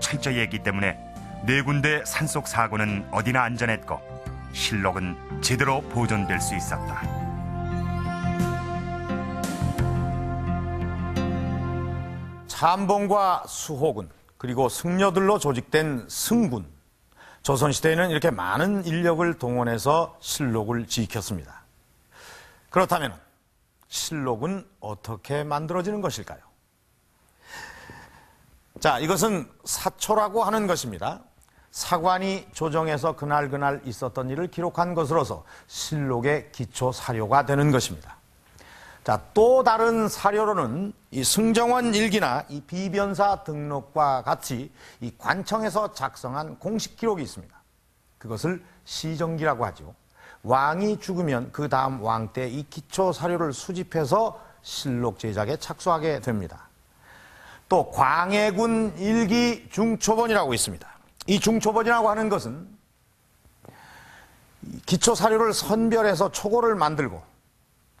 철저히 했기 때문에 4군데 산속 사고는 어디나 안전했고 실록은 제대로 보존될 수 있었다. 참봉과 수호군 그리고 승려들로 조직된 승군, 조선시대에는 이렇게 많은 인력을 동원해서 실록을 지켰습니다. 그렇다면 실록은 어떻게 만들어지는 것일까요? 자, 이것은 사초라고 하는 것입니다. 사관이 조정해서 그날 있었던 일을 기록한 것으로서 실록의 기초 사료가 되는 것입니다. 자, 또 다른 사료로는 이 승정원 일기나 이 비변사 등록과 같이 이 관청에서 작성한 공식 기록이 있습니다. 그것을 시정기라고 하죠. 왕이 죽으면 그 다음 왕 때 이 기초 사료를 수집해서 실록 제작에 착수하게 됩니다. 또 광해군 일기 중초본이라고 있습니다. 이 중초본이라고 하는 것은 기초 사료를 선별해서 초고를 만들고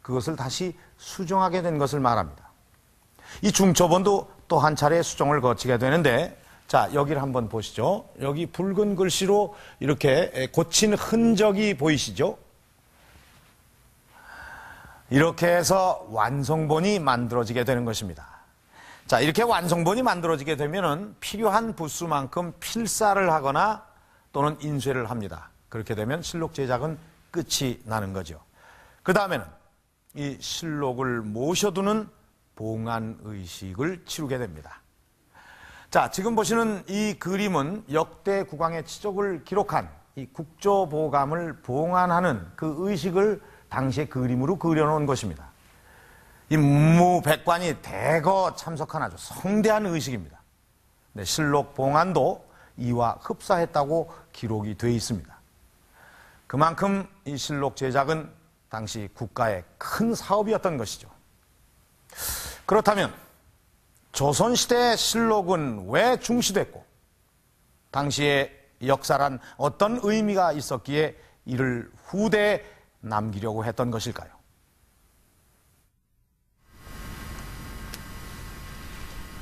그것을 다시 수정하게 된 것을 말합니다. 이 중초본도 또 한 차례 수정을 거치게 되는데, 자, 여기를 한번 보시죠. 여기 붉은 글씨로 이렇게 고친 흔적이 보이시죠? 이렇게 해서 완성본이 만들어지게 되는 것입니다. 자, 이렇게 완성본이 만들어지게 되면은 필요한 부수만큼 필사를 하거나 또는 인쇄를 합니다. 그렇게 되면 실록 제작은 끝이 나는 거죠. 그 다음에는 이 실록을 모셔두는 봉안의식을 치르게 됩니다. 자, 지금 보시는 이 그림은 역대 국왕의 치족을 기록한 이 국조보감을 봉안하는 그 의식을 당시에 그림으로 그려놓은 것입니다. 이 문무백관이 대거 참석한 아주 성대한 의식입니다. 네, 실록 봉안도 이와 흡사했다고 기록이 되어 있습니다. 그만큼 이 실록 제작은 당시 국가의 큰 사업이었던 것이죠. 그렇다면 조선시대의 실록은 왜 중시됐고 당시의 역사란 어떤 의미가 있었기에 이를 후대에 남기려고 했던 것일까요?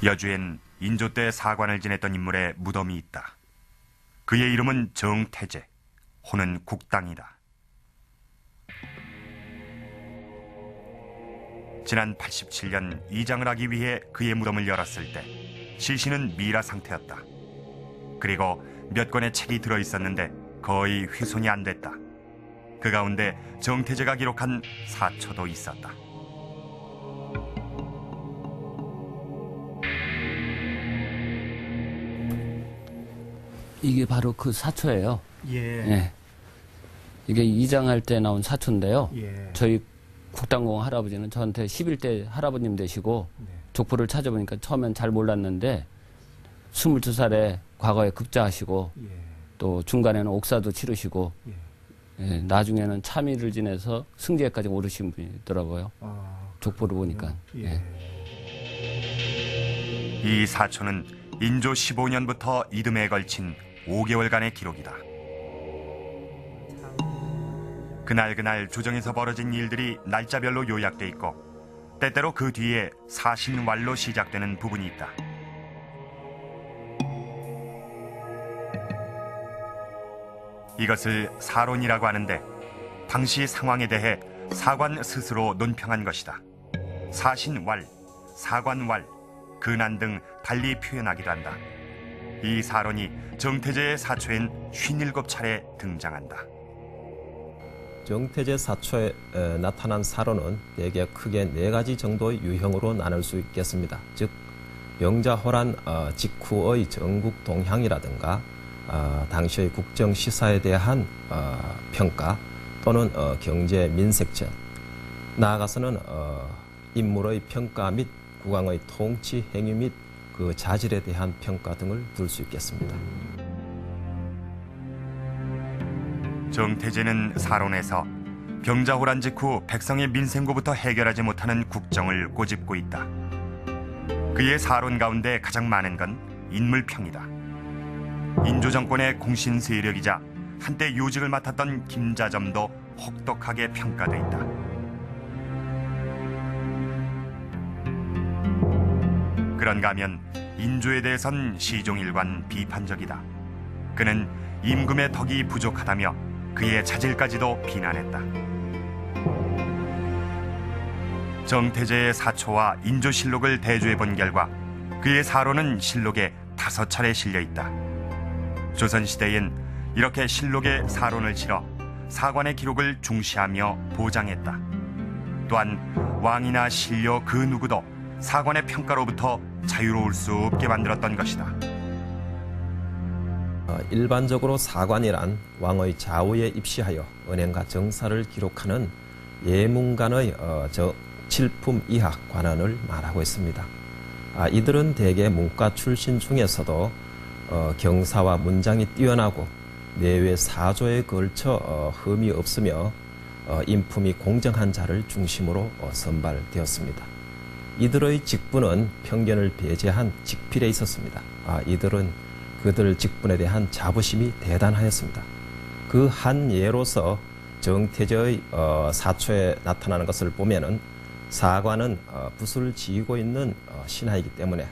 여주엔 인조 때 사관을 지냈던 인물의 무덤이 있다. 그의 이름은 정태제, 호는 국당이다. 지난 87년 이장을 하기 위해 그의 무덤을 열었을 때 시신은 미라 상태였다. 그리고 몇 권의 책이 들어있었는데 거의 훼손이 안 됐다. 그 가운데 정태제가 기록한 사초도 있었다. 이게 바로 그 사초예요. 예. 예. 이게 이장할 때 나온 사초인데요. 예. 저희 국당공 할아버지는 저한테 11대 할아버님 되시고 네. 족보를 찾아보니까 처음엔 잘 몰랐는데 22살에 과거에 급자하시고 예. 또 중간에는 옥사도 치르시고 예. 예, 나중에는 참의를 지내서 승지에까지 오르신 분이더라고요. 아, 족보를 보니까. 예. 이 사초는 인조 15년부터 이듬해에 걸친 5개월간의 기록이다. 그날 조정에서 벌어진 일들이 날짜별로 요약돼 있고 때때로 그 뒤에 사신왈로 시작되는 부분이 있다. 이것을 사론이라고 하는데 당시 상황에 대해 사관 스스로 논평한 것이다. 사신왈, 사관왈, 근한 등 달리 표현하기도 한다. 이 사론이 정태제의 사초엔 57차례 등장한다. 정태제 사초에 나타난 사론은 대개 크게 4가지 정도의 유형으로 나눌 수 있겠습니다. 즉 병자호란 직후의 전국 동향이라든가 당시의 국정 시사에 대한 평가 또는 경제 민색전, 나아가서는 인물의 평가 및 국왕의 통치 행위 및 그 자질에 대한 평가 등을 둘 수 있겠습니다. 정태제는 사론에서 병자호란 직후 백성의 민생고부터 해결하지 못하는 국정을 꼬집고 있다. 그의 사론 가운데 가장 많은 건 인물평이다. 인조 정권의 공신 세력이자 한때 요직을 맡았던 김자점도 혹독하게 평가돼 있다. 그런가 하면 인조에 대해선 시종일관 비판적이다. 그는 임금의 덕이 부족하다며 그의 자질까지도 비난했다. 정태제의 사초와 인조실록을 대조해본 결과 그의 사로는 실록에 5차례 실려있다. 조선시대엔 이렇게 실록에 사론을 실어 사관의 기록을 중시하며 보장했다. 또한 왕이나 신료 그 누구도 사관의 평가로부터 자유로울 수 없게 만들었던 것이다. 일반적으로 사관이란 왕의 좌우에 입시하여 은행과 정사를 기록하는 예문관의 칠품 이하 관원을 말하고 있습니다. 이들은 대개 문과 출신 중에서도 경사와 문장이 뛰어나고 내외 사조에 걸쳐 흠이 없으며 인품이 공정한 자를 중심으로 선발되었습니다. 이들의 직분은 편견을 배제한 직필에 있었습니다. 이들은 그들 직분에 대한 자부심이 대단하였습니다. 그 한 예로서 정태제의 사초에 나타나는 것을 보면은 사관은 붓을 지휘고 있는 신하이기 때문에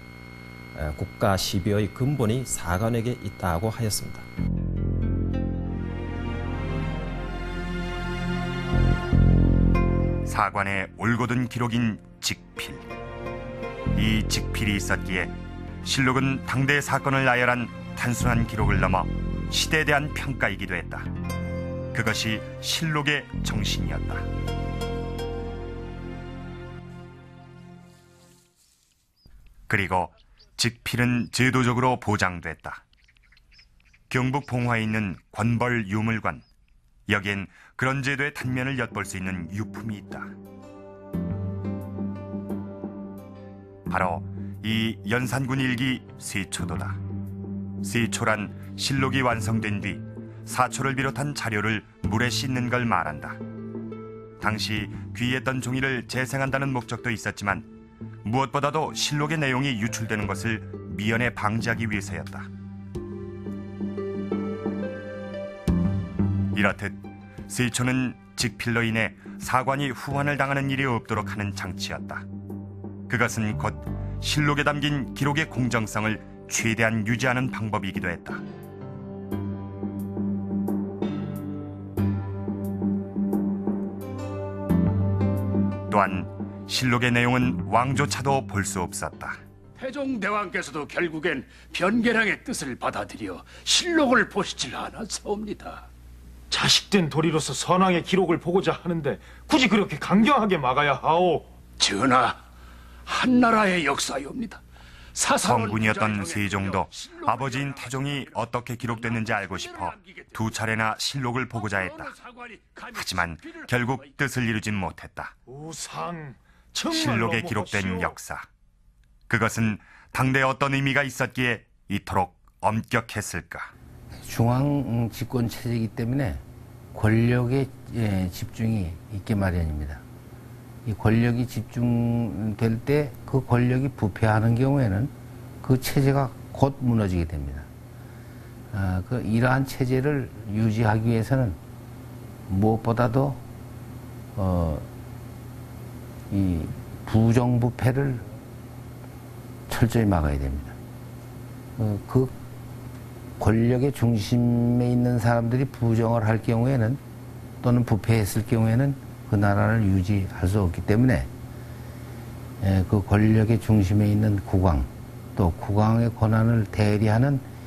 국가 시비의 근본이 사관에게 있다고 하였습니다. 사관의 올곧은 기록인 직필. 이 직필이 있었기에 실록은 당대 사건을 나열한 단순한 기록을 넘어 시대에 대한 평가이기도 했다. 그것이 실록의 정신이었다. 그리고 직필은 제도적으로 보장됐다. 경북 봉화에 있는 권벌 유물관. 여기엔 그런 제도의 단면을 엿볼 수 있는 유품이 있다. 바로 이 연산군 일기 세초도다. 세초란 실록이 완성된 뒤 사초를 비롯한 자료를 물에 씻는 걸 말한다. 당시 귀했던 종이를 재생한다는 목적도 있었지만 무엇보다도 실록의 내용이 유출되는 것을 미연에 방지하기 위해서였다. 이렇듯 세초는 직필로 인해 사관이 후환을 당하는 일이 없도록 하는 장치였다. 그것은 곧 실록에 담긴 기록의 공정성을 최대한 유지하는 방법이기도 했다. 또한 실록의 내용은 왕조차도 볼 수 없었다. 태종대왕께서도 결국엔 변계량의 뜻을 받아들여 실록을 보시질 않았사옵니다. 자식된 도리로서 선왕의 기록을 보고자 하는데 굳이 그렇게 강경하게 막아야 하오. 전하, 한나라의 역사이옵니다. 성군이었던 세종도 아버지인 태종이 어떻게 기록됐는지 알고 싶어 2차례나 실록을 보고자 했다. 하지만 결국 뜻을 이루진 못했다. 우상, 실록에 기록된 역사. 그것은 당대에 어떤 의미가 있었기에 이토록 엄격했을까? 중앙 집권 체제이기 때문에 권력의 집중이 있게 마련입니다. 이 권력이 집중될 때 그 권력이 부패하는 경우에는 그 체제가 곧 무너지게 됩니다. 이러한 체제를 유지하기 위해서는 무엇보다도 이 부정부패를 철저히 막아야 됩니다. 그 권력의 중심에 있는 사람들이 부정을 할 경우에는 또는 부패했을 경우에는 그 나라를 유지할 수 없기 때문에 그 권력의 중심에 있는 국왕 또 국왕의 권한을 대리하는